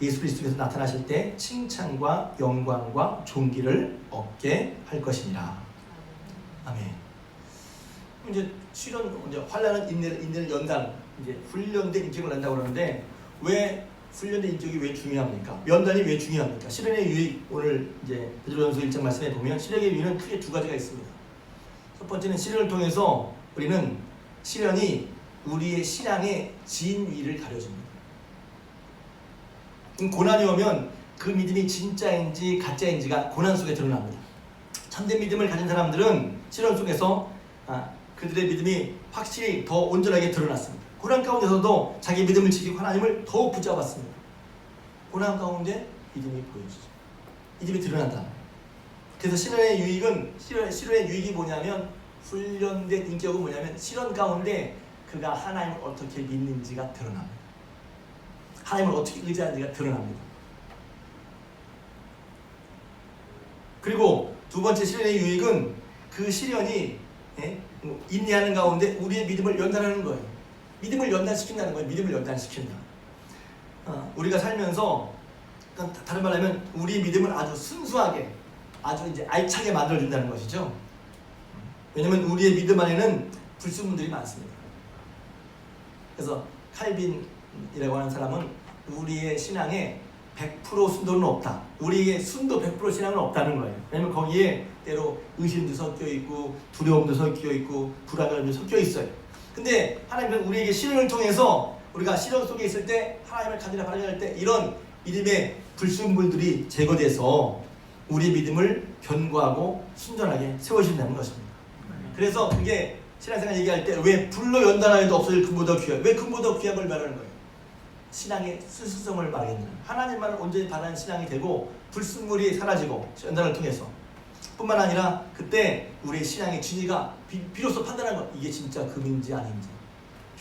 A: 예수 그리스도께서 나타나실 때 칭찬과 영광과 존귀를 얻게 할 것이니라. 아멘. 이제 환난은 인내를 연단, 이제 훈련된 인격을 낸다고 그러는데, 왜 훈련된 인격이 왜 중요합니까? 연단이 왜 중요합니까? 시련의 유익, 오늘 이제 베드로전서 1장 말씀에 보면 시련의 유익은 크게 두 가지가 있습니다. 첫 번째는 시련을 통해서 우리는 시련이 우리의 신앙의 진위를 가려줍니다. 고난이 오면 그 믿음이 진짜인지 가짜인지가 고난 속에 드러납니다. 참된 믿음을 가진 사람들은 시련 속에서 그들의 믿음이 확실히 더 온전하게 드러났습니다. 고난 가운데서도 자기 믿음을 지키고 하나님을 더욱 붙잡았습니다. 고난 가운데 믿음이 보여지죠. 믿음이 드러난다. 그래서 시련의 유익이 뭐냐면, 훈련된 인격은 뭐냐면 시련 가운데 그가 하나님을 어떻게 믿는지가 드러납니다. 하나님을 어떻게 의지하는지가 드러납니다. 그리고 두 번째 시련의 유익은 그 시련이 인내하는 가운데 우리의 믿음을 연단하는 거예요. 믿음을 연단시킨다는 거예요. 믿음을 연단시킨다. 우리가 살면서, 그러니까 다른 말로 하면 우리의 믿음을 아주 순수하게, 아주 이제 알차게 만들어준다는 것이죠. 왜냐하면 우리의 믿음 안에는 불순물들이 많습니다. 그래서 칼빈이라고 하는 사람은 우리의 신앙에 100% 순도는 없다. 우리의 순도 100% 신앙은 없다는 거예요. 왜냐하면 거기에 때로 의심도 섞여 있고 두려움도 섞여 있고 불안감도 섞여 있어요. 근데 하나님은 우리에게 시련을 통해서, 우리가 시련 속에 있을 때 하나님을 간절히 바라할 때 이런 믿음의 불순물들이 제거돼서 우리의 믿음을 견고하고 순전하게 세워진다는 것입니다. 그래서 그게 신앙생활 얘기할 때 왜 불로 연단하여도 없어질 금보다 귀한, 왜 금보다 귀한 걸 말하는 거예요? 신앙의 순수성을 말하겠는, 하나님만을 온전히 바라는 신앙이 되고 불순물이 사라지고 연단을 통해서, 뿐만 아니라 그때 우리의 신앙의 진위가 비로소 판단하는 것, 이게 진짜 금인지 아닌지,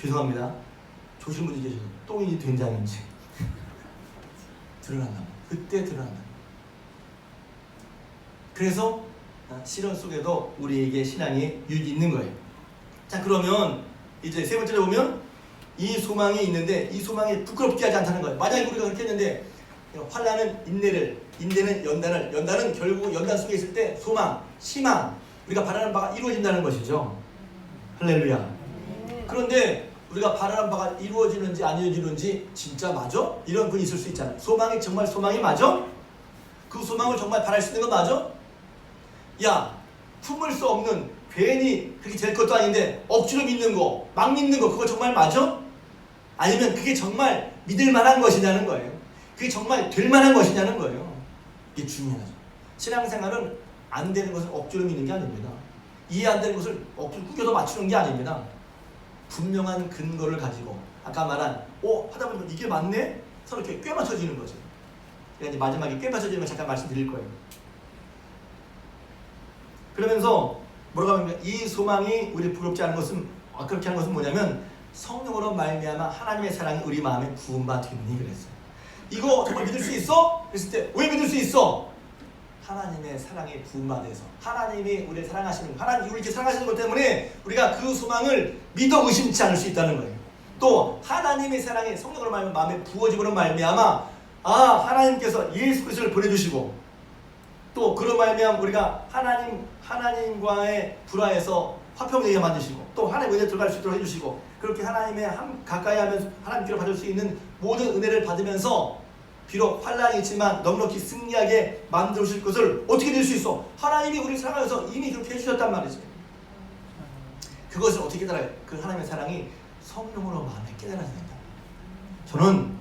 A: 죄송합니다. 조신 분이 계셔서 똥이 된장인지 드러난다. 그때 드러난다. 그래서 시련 속에도 우리에게 신앙의 유익이 있는 거예요. 자, 그러면 이제 세 번째로 보면 이 소망이 있는데 이 소망이 부끄럽게 하지 않다는 거예요. 만약에 우리가 그렇게 했는데 환난은 인내는 연단은 결국 연단 속에 있을 때 소망, 희망, 우리가 바라는 바가 이루어진다는 것이죠. 할렐루야. 그런데 우리가 바라는 바가 이루어지는지 안 이루어지는지 진짜 맞아? 이런 분이 있을 수 있잖아요. 소망이 정말 소망이 맞아? 그 소망을 정말 바랄 수 있는 건 맞아? 야, 품을 수 없는, 괜히 그렇게 될 것도 아닌데 억지로 믿는 거, 막 믿는 거, 그거 정말 맞아? 아니면 그게 정말 믿을 만한 것이냐는 거예요. 그게 정말 될 만한 것이냐는 거예요. 이게 중요하죠. 신앙생활은 안 되는 것을 억지로 믿는 게 아닙니다. 이해 안 되는 것을 억지로 꾸겨서 맞추는 게 아닙니다. 분명한 근거를 가지고 아까 말한 하다 보면 이게 맞네? 서로 이렇게 꽤 맞춰지는 거죠. 그러니까 이제 마지막에 꽤 맞춰지는 걸 잠깐 말씀드릴 거예요. 그러면서 뭐라고 하면 이 소망이 우리 부럽지 않은 것은 그렇게 하는 것은 뭐냐면 성령으로 말미암아 하나님의 사랑이 우리 마음에 부은 바 되느니 그랬어요. 이거 정말 믿을 수 있어? 그랬을 때 왜 믿을 수 있어? 하나님의 사랑에 부은 바 돼서 하나님이 우리를 사랑하시는 하나님이 우리를 사랑하시는 것 때문에 우리가 그 소망을 믿어 의심치 않을 수 있다는 거예요. 또 하나님의 사랑이 성령으로 말미암아 마음에 부어지고는 말미암아 하나님께서 예수 그리스도를 보내주시고 또 그런 말미암아 우리가 하나님과의 불화에서 화평되게 만드시고 또 하나님의 은혜에 들어갈 수 있도록 해주시고 그렇게 하나님의 가까이 하면서 하나님께로 받을 수 있는 모든 은혜를 받으면서 비록 환난이 있지만 넉넉히 승리하게 만들어 주실 것을 어떻게 될 수 있어? 하나님이 우리를 사랑하셔서 이미 그렇게 해주셨단 말이죠. 그것을 어떻게 깨달아요? 그 하나님의 사랑이 성령으로 마음에 깨달아야 된다. 저는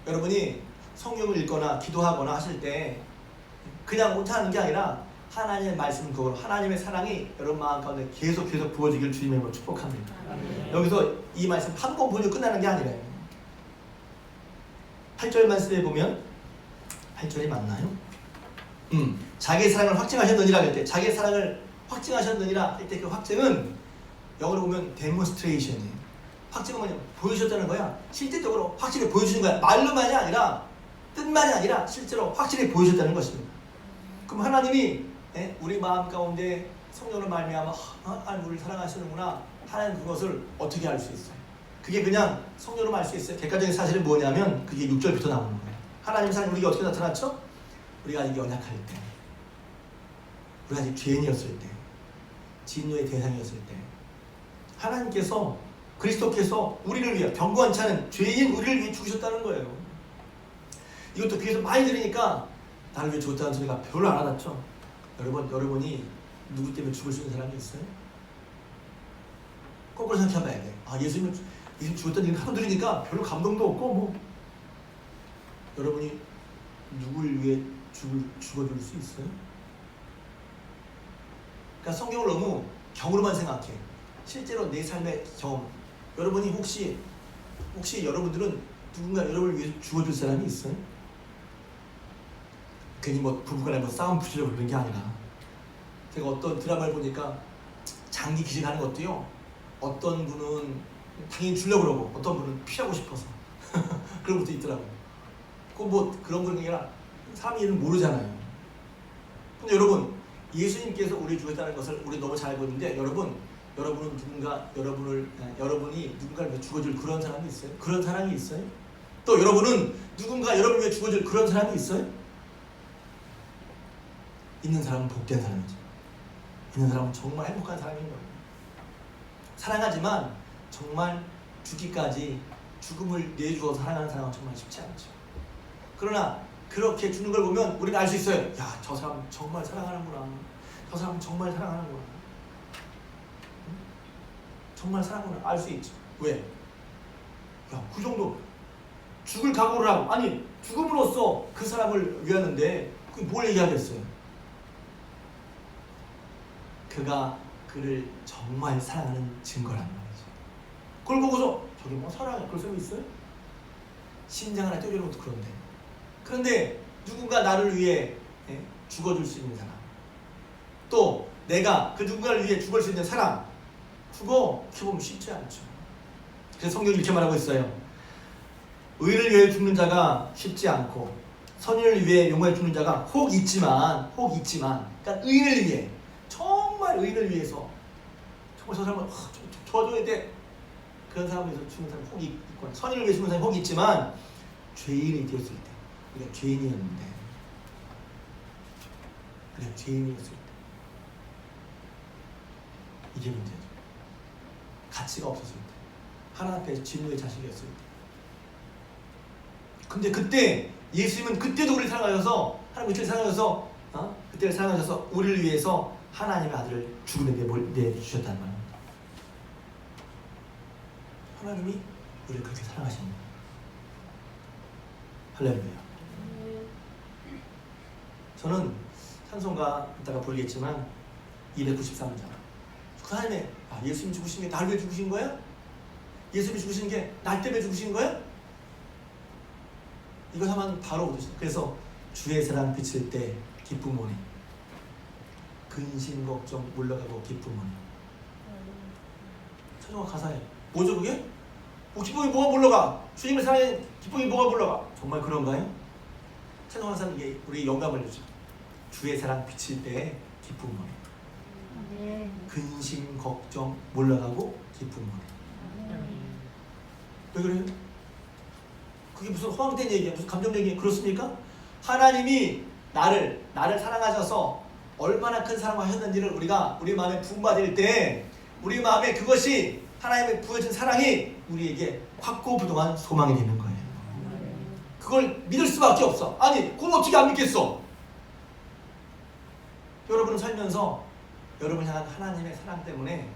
A: 여러분이 성경을 읽거나 기도하거나 하실 때 그냥 못하는 게 아니라 하나님의 말씀 그걸 하나님의 사랑이 여러분 마음 가운데 계속 부어지길 주님의 이름으로 축복합니다. 여기서 이 말씀 한 번 보고 끝나는 게 아니래요. 8절 말씀에 보면 8절이 맞나요? 자기의 사랑을 확증하셨느니라 할 때 자기의 사랑을 확증하셨느니라 할 때 그 확증은 영어로 보면 데몬스트레이션이에요. 확증은 뭐냐면 보여주셨다는 거야. 실제적으로 확실히 보여주신 거야. 말로만이 아니라 뜻만이 아니라 실제로 확실히 보여주셨다는 것입니다. 그럼 하나님이 우리 마음 가운데 성령으로 말미암아 하나님 우리를 사랑하시는구나 하나님 그것을 어떻게 알 수 있어요? 그게 그냥 성령으로 알 수 있어요. 객관적인 사실은 뭐냐면 그게 6절부터 나오는 거예요. 하나님 사랑이 우리에게 어떻게 나타났죠? 우리가 아직 연약할 때, 우리가 아직 죄인이었을 때, 진노의 대상이었을 때 하나님께서 그리스도께서 우리를 위해 견고하지 않은 죄인 우리를 위해 죽으셨다는 거예요. 이것도 귀에서 많이 들으니까 나를 위해 죽었다는 소리가 별로 안 와닿죠? 여러분이 누구 때문에 죽을 수 있는 사람이 있어요? 거꾸로 생각해봐야 돼. 예수님 죽었다는 얘기를 하도 들으니까 별로 감동도 없고 여러분이 누굴 위해 죽어줄 수 있어요? 그러니까 성경을 너무 경으로만 생각해. 실제로 내 삶의 경험. 여러분이 혹시 여러분들은 누군가 여러분을 위해 죽어줄 사람이 있어요? 괜히 부부간에 싸움 붙이려고 그러는 게 아니라 제가 어떤 드라마를 보니까 장기 기증하는 것도요. 어떤 분은 당연히 주려고 그러고 어떤 분은 피하고 싶어서 그런 것도 있더라고요. 그런 게 아니라 사람이 이름 모르잖아요. 근데 여러분 예수님께서 우리 죽였다는 것을 우리 너무 잘 알고 있는데 여러분은 여러분이 누군가를 위해 죽어줄 그런 사람이 있어요? 그런 사랑이 있어요? 또 여러분은 누군가 여러분을 위해 죽어줄 그런 사람이 있어요? 있는 사람은 복된 사람이죠. 있는 사람은 정말 행복한 사람인 거예요. 사랑하지만 정말 죽기까지 죽음을 내주어서 사랑하는 사람은 정말 쉽지 않죠. 그러나 그렇게 주는 걸 보면 우리는 알 수 있어요. 야, 저 사람 정말 사랑하는구나. 저 사람 정말 사랑하는구나. 정말 사랑하는구나. 알 수 있죠. 왜? 야, 그 정도 죽을 각오를 하고 죽음으로써 그 사람을 위하는데 그게 뭘 얘기하겠어요? 그가 그를 정말 사랑하는 증거란 말이죠. 그걸 보고서 저기 사랑해 그럴 사람이 있어요? 심장 하나 떼어주는 것도 그런데 누군가 나를 위해 죽어줄 수 있는 사람 또 내가 그 누군가를 위해 죽을 수 있는 사람 그거 어떻게 보면 쉽지 않죠. 그래서 성경이 이렇게 말하고 있어요. 의를 위해 죽는 자가 쉽지 않고 선인을 위해 용을 죽는 자가 혹 있지만 그러니까 의인을 위해, 정말 의인을 위해서 정말 저 사람은 도와줘야 돼, 그런 사람을 위해서 죽는 사람이 혹 있고 선인을 위해 죽는 사람이 혹 있지만 죄인이 되었을 때, 우리가 죄인이었는데, 그냥 죄인이었을 때 이게 문제죠. 가치가 없었을 때, 하나님 앞에 진노의 자식이었을 때. 근데 그때 예수님은 그때도 우리를 사랑하셔서, 하나님 그때를 사랑하셔서 그때를 사랑하셔서 우리를 위해서 하나님의 아들을 죽음에 내주셨다는 말입니다. 하나님이 우리를 그렇게 사랑하십니다. 할렐루야. 저는 찬송가 이따가 부르겠지만 293장, 그 하나님의 예수님 죽으신 게 나를 위해 죽으신 거야? 예수님이 죽으신 게 나 때문에 죽으신 거야? 이거 하면 바로 오듯이. 그래서 주의 사랑 비칠 때 기쁨오니 근심 걱정 물러가고 기쁨오니. 찬송가 가사에 뭐죠 그게? 기쁨이 뭐가 물러가? 주님을 사랑해 기쁨이 뭐가 물러가? 정말 그런가요? 찬송가 가사는 이게 우리 영감을 주죠. 주의 사랑 비칠 때 기쁨오니 근심 걱정 물러가고 기쁨오니. 왜 그래요? 그게 무슨 허황된 얘기야? 무슨 감정 얘기야? 그렇습니까? 하나님이 나를 사랑하셔서 얼마나 큰 사랑을 하셨는지를 우리 마음에 부음받을 때, 우리 마음에 그것이 하나님의 부어진 사랑이 우리에게 확고부동한 소망이 되는 거예요. 그걸 믿을 수밖에 없어. 아니, 그걸 어떻게 안 믿겠어? 여러분은 살면서 여러분 향한 하나님의 사랑 때문에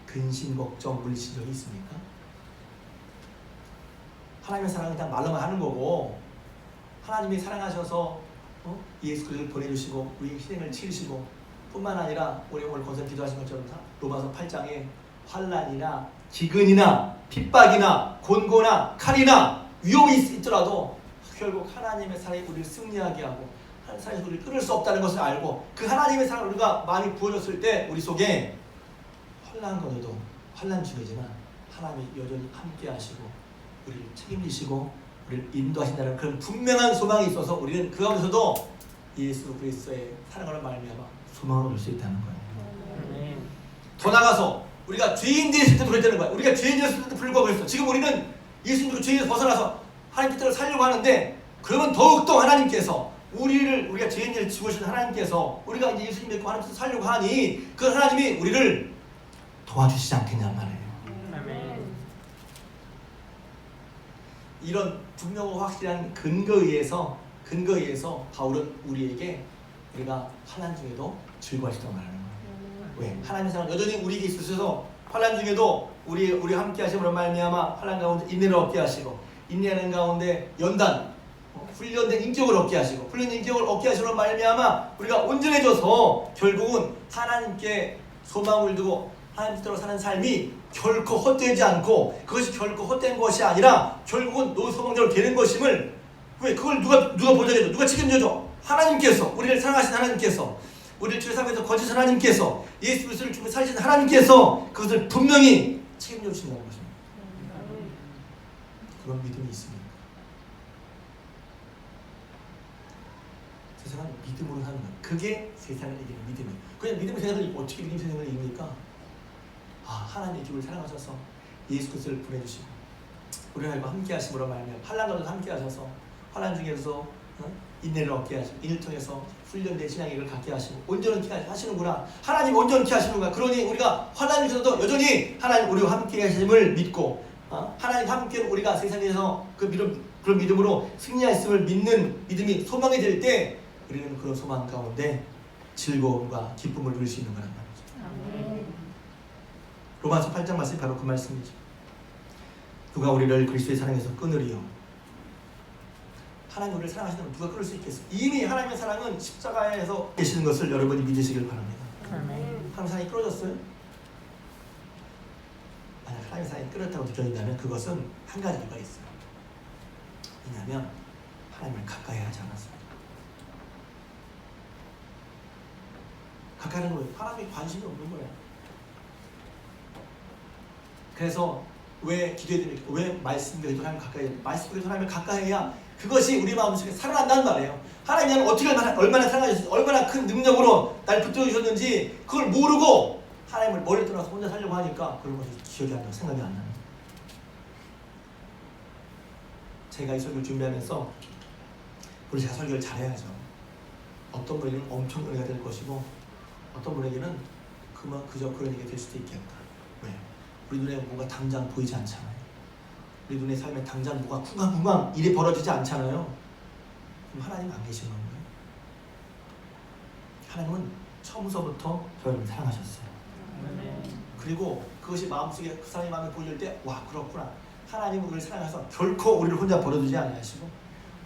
A: 근심 걱정 물리신 적이 있습니까? 하나님의 사랑은 그냥 말로만 하는 거고, 하나님이 사랑하셔서 예수 그리스도를 보내주시고 우리 희생을 치르시고, 뿐만 아니라 우리 오늘 거듭 기도하신 것처럼 로마서 8장에 환난이나 기근이나 핍박이나 곤고나 칼이나 위험이 있더라도 결국 하나님의 사랑이 우리를 승리하게 하고 하나님의 사랑이 우리를 끊을 수 없다는 것을 알고, 그 하나님의 사랑을 우리가 마음이 부어졌을 때 우리 속에 환난 거에도 환난 중이지만 하나님이 여전히 함께 하시고 우리를 책임지시고 우리를 인도하신다는 그런 분명한 소망이 있어서 우리는 그 가운데서도 예수 그리스도의 사랑으로 말미암아 소망을 얻을 수 있다는 거예요. 더 나가서 우리가 죄인 되었을 때도 그랬다는 거예요. 우리가 죄인 되었을 때도 불구하고 그랬어. 지금 우리는 예수님으로 죄인에서 벗어나서 하나님 뜻대로 살려고 하는데, 그러면 더욱더 하나님께서 우리가 죄인을 죽으신 하나님께서 우리가 이제 예수님 믿고 하나님 뜻대로 살려고 하니 그 하나님이 우리를 도와주시지 않겠냔 말이에요. 이런 분명하고 확실한 근거에 의해서 바울은 우리에게 우리가 환난 중에도 즐거워하시다고 말하는 거예요. 왜? 하나님의 사랑 여전히 우리에게 있으셔서 환난 중에도 우리 함께 하심으로 말미암아 환난 가운데 인내를 얻게 하시고, 인내하는 가운데 연단, 훈련된 인격을 얻게 하시고, 훈련된 인격을 얻게 하심으로 말미암아 우리가 온전해져서 결국은 하나님께 소망을 두고 하나님 뜻대로 사는 삶이 결코 헛되지 않고, 그것이 결코 헛된 것이 아니라 결국은 노소망대로 되는 것임을, 왜? 그걸 누가 보장해줘? 누가 책임져줘? 하나님께서, 우리를 사랑하신 하나님께서, 우리를 주의 삶에서 거짓 하나님께서, 예수 그리스도를 죽고 살리신 하나님께서 그것을 분명히 책임져 주신다는 것입니다. 그런 믿음이 있습니다. 세상은 믿음으로 사는 거예요. 그게 세상을 이기는 믿음이에요. 그냥 믿음의 세상을 어떻게 믿음 세상을 이깁니까? 하나님의 기쁨을 사랑하셔서 예수 그리스도를 보내주시고 우리와 함께 하심으로 말미암아 환난 가운데 함께 하셔서 환난 중에서 인내를 얻게 하시고, 이를 통해서 훈련된 신앙을 갖게 하시고 온전케 하시는구나. 하나님 온전케 하시는구나. 그러니 우리가 환난 중에서도 여전히 하나님 우리와 함께 하심을 믿고, 하나님 함께 우리가 세상에서 그런 믿음으로 승리하였음을 믿는 믿음이 소망이 될 때 우리는 그런 소망 가운데 즐거움과 기쁨을 누릴 수 있는 거란 말이죠. 로마서 8장 말씀이 바로 그 말씀이죠. 누가 우리를 그리스도의 사랑에서 끊으리요? 하나님 우리를 사랑하시는 누가 끊을 수 있겠어? 이미 하나님의 사랑은 십자가에서 계시는 것을 여러분이 믿으시길 바랍니다. 하나님의 사랑이 끊어졌어요? 만약 하나님의 사랑이 끊었다고 느껴진다면 그것은 한 가지 이유가 있어요. 왜냐하면 하나님을 가까이 하지 않았습니다. 가까이 하는 거예요. 하나님이 관심이 없는 거예요. 그래서 왜 기도해야 됩니까? 왜 말씀과 기도 하나님 가까이 해야 됩니까? 말씀과 기도 하나님 가까이 해야 그것이 우리 마음속에 살아난다는 말이에요. 하나님이 나를 어떻게 얼마나 사랑하셨는지, 얼마나 큰 능력으로 날 붙들어 주셨는지 그걸 모르고 하나님을 멀리 떠나서 혼자 살려고 하니까 그런 것이 기억이 안 나고 생각이 안 나요. 제가 이 설교를 준비하면서 우리 제가 설교를 잘해야죠. 어떤 분에게는 엄청 은혜가 될 것이고 어떤 분에게는 그저 그런 얘기가 될 수도 있겠다. 왜? 우리 눈에 뭔가 당장 보이지 않잖아요. 우리 눈의 삶에 당장 뭐가 쿵쾅쿵쾅 일이 벌어지지 않잖아요. 그럼 하나님 안 계시는 건가요? 하나님은 처음서부터 저를 사랑하셨어요. 그리고 그것이 마음속에 그 사람의 마음에 보일 때 와 그렇구나. 하나님은 우리를 사랑해서 결코 우리를 혼자 버려두지 않으시고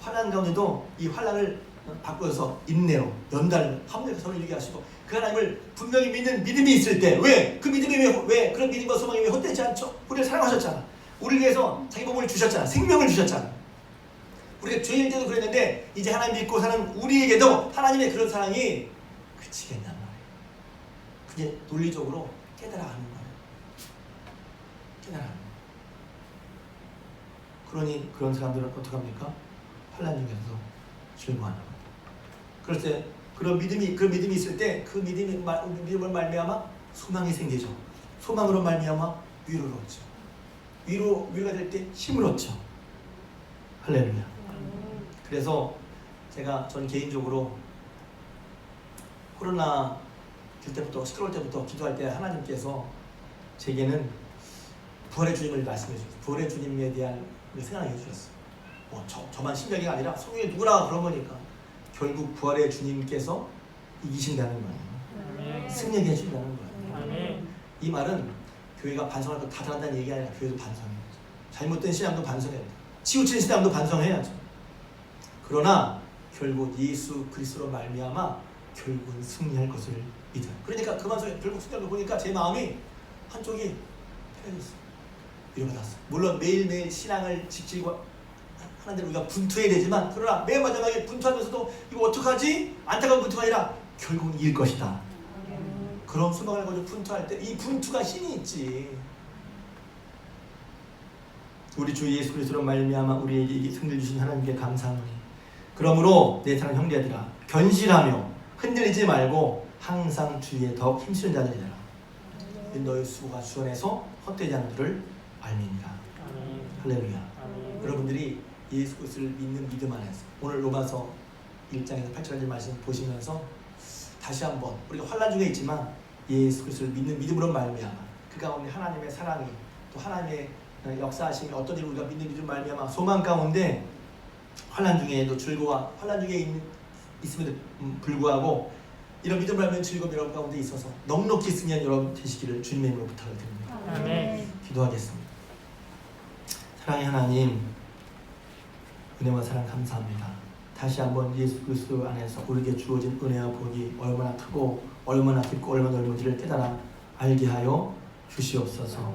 A: 환난 가운데도 이 환난을 바꾸어서 인내로 연달로 합력해서 서로 이루게 하시고 그 하나님을 분명히 믿는 믿음이 있을 때 왜? 그 믿음이 왜 그런 믿음과 소망이 왜 헛되지 않죠? 우리를 사랑하셨잖아. 우리를 위해서 자기 몸을 주셨잖아. 생명을 주셨잖아. 우리가 죄인일 때도 그랬는데 이제 하나님 믿고 사는 우리에게도 하나님의 그런 사랑이 그치겠냔 말이에요. 그게 논리적으로 깨달아가는 거예요. 깨달아가는 거예요. 그러니 그런 사람들은 어떡합니까? 환난 중에서도 즐거워하는 거예요. 그럴 때 그런 믿음이 있을 때 그 믿음을 말미암아 소망이 생기죠. 소망으로 말미암아 위로를 얻죠. 위로가 될 때 힘을 얻죠. 할렐루야. 그래서 저는 개인적으로 코로나 될 때부터 시끄러울 때부터 기도할 때 하나님께서 제게는 부활의 주님을 말씀해 주셨어요. 부활의 주님에 대한 생각을 해주셨어요. 저만 신경이 아니라 성경에 누구나 그런 거니까 결국 부활의 주님께서 이기신다는 거예요. 승리하게 해준다는 거예요. 이 말은 교회가 반성할 거 다 잘한다는 얘기 아니라 교회도 반성해야죠. 잘못된 신앙도 반성해야죠. 치우친 신앙도 반성해야죠. 그러나 결국 예수 그리스도로 말미암아 결국은 승리할 것을 믿어요. 그러니까 그 반성에 결국 승리하는 거 보니까 제 마음이 한쪽이 편해졌어요. 위로받았어요. 물론 매일매일 신앙을 지키고 하는 대로 우리가 분투해야 되지만 그러나 맨 마지막에 분투하면서도 이거 어떡하지? 안타까운 분투가 아니라 결국은 이길 것이다. 그런 소망을 가지고 분투할 때 이 분투가 힘이 있지. 우리 주 예수 그리스도로 말미암아 우리에게 승리를 주신 하나님께 감사하노니 그러므로 내 사랑 형제들아 견실하며 흔들리지 말고 항상 주위에 더욱 힘쓰는 자들이라. 너의 수고가 주 안에서 헛되지 않은 줄을 알미니라. 할렐루야. 여러분들이 예수 그리스도를 믿는 믿음 안에서 오늘 로마서 1장에서 8절까지 말씀 보시면서 다시 한번 우리가 환난 중에 있지만 예수 그리스도를 믿는 믿음으로 말미암아 그 가운데 하나님의 사랑이 또 하나님의 역사하심이 어떤 일을 우리가 믿는 믿음 말미암아 소망 가운데 환난 중에도 즐거워 환난 중에 있음에도 불구하고 이런 믿음을 하면 즐거움 여러분 가운데 있어서 넉넉히 승리한 여러분 되시기를 주님의 이름으로 부탁을 드립니다.
B: 아멘.
A: 기도하겠습니다. 사랑의 하나님 은혜와 사랑 감사합니다. 다시 한번 예수 그리스도 안에서 우리에게 주어진 은혜와 복이 얼마나 크고 얼마나 깊고 얼마나 넓은지를 깨달아 알게 하여 주시옵소서.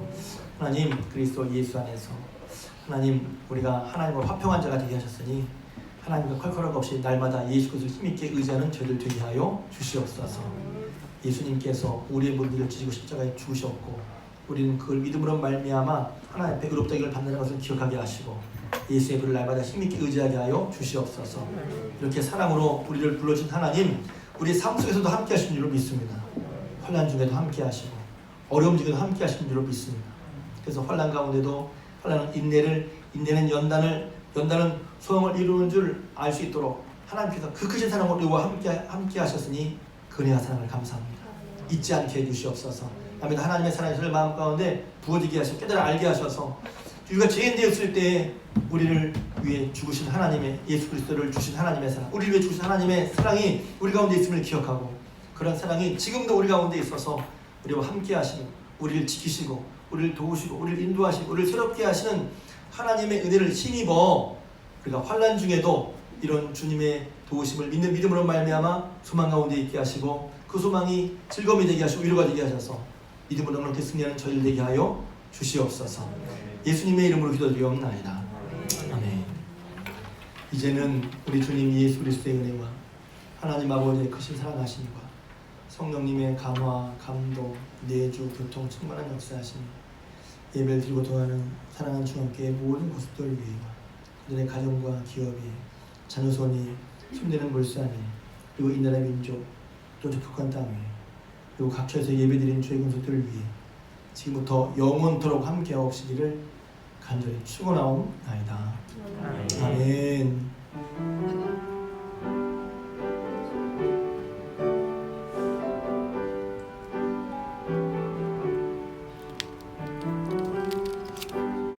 A: 하나님 그리스도 예수 안에서 하나님 우리가 하나님과 화평한 자가 되게 하셨으니 하나님과 컬컬함 없이 날마다 예수 그리스도를 힘있게 의지하는 저희들 되게 하여 주시옵소서. 예수님께서 우리의 문제를 지시고 십자가에 죽으셨고 우리는 그걸 믿음으로 말미암아 하나님 앞에 의롭다 하기를 받는다는 것을 기억하게 하시고 예수의 불을 날마다 힘있게 의지하게 하여 주시옵소서. 이렇게 사랑으로 우리를 불러주신 하나님 우리 삶 속에서도 함께 하신 줄로 믿습니다. 환난 중에도 함께 하시고 어려움 중에도 함께 하신 줄로 믿습니다. 그래서 환난 가운데도 환난은 인내는 연단은 소망을 이루는 줄 알 수 있도록 하나님께서 그 크신 사랑을 우리와 함께 하셨으니 그 은혜와 사랑을 감사합니다. 잊지 않게 해주시옵소서. 아멘. 하나님의 사랑이 저의 마음 가운데 부어지게 하시고 깨달아 알게 하셔서 우리가 죄인 되었을 때 우리를 위해 죽으신 하나님의 예수 그리스도를 주신 하나님의 사랑 우리를 위해 죽으신 하나님의 사랑이 우리 가운데 있음을 기억하고 그런 사랑이 지금도 우리 가운데 있어서 우리와 함께 하시고 우리를 지키시고 우리를 도우시고 우리를 인도하시고 우리를 새롭게 하시는 하나님의 은혜를 힘입어 우리가 환난 중에도 이런 주님의 도우심을 믿는 믿음으로 말미암아 소망 가운데 있게 하시고 그 소망이 즐거움이 되게 하시고 위로가 되게 하셔서 믿음으로 넉넉히 승리하는 저희를 되게 하여 주시옵소서. 예수님의 이름으로 기도드리옵나이다. 아멘. 이제는 우리 주님 예수 그리스도의 은혜와 하나님 아버지의 크신 사랑하심과 성령님의 감화, 감동, 내주, 교통, 충만한 역사하심이
B: 예배를 드리고 통하는 사랑하는 주님께 모든 것들을 위해 그들의 가정과 기업이 자녀손이 손대는 물산이 그리고 이 나라 민족 또 북한 땅에 그리고 각처에서 예배드리는 주의 군속들을 위해 지금부터 영원토록 함께하옵시기를 간절히 축원하옵나이다. 아멘.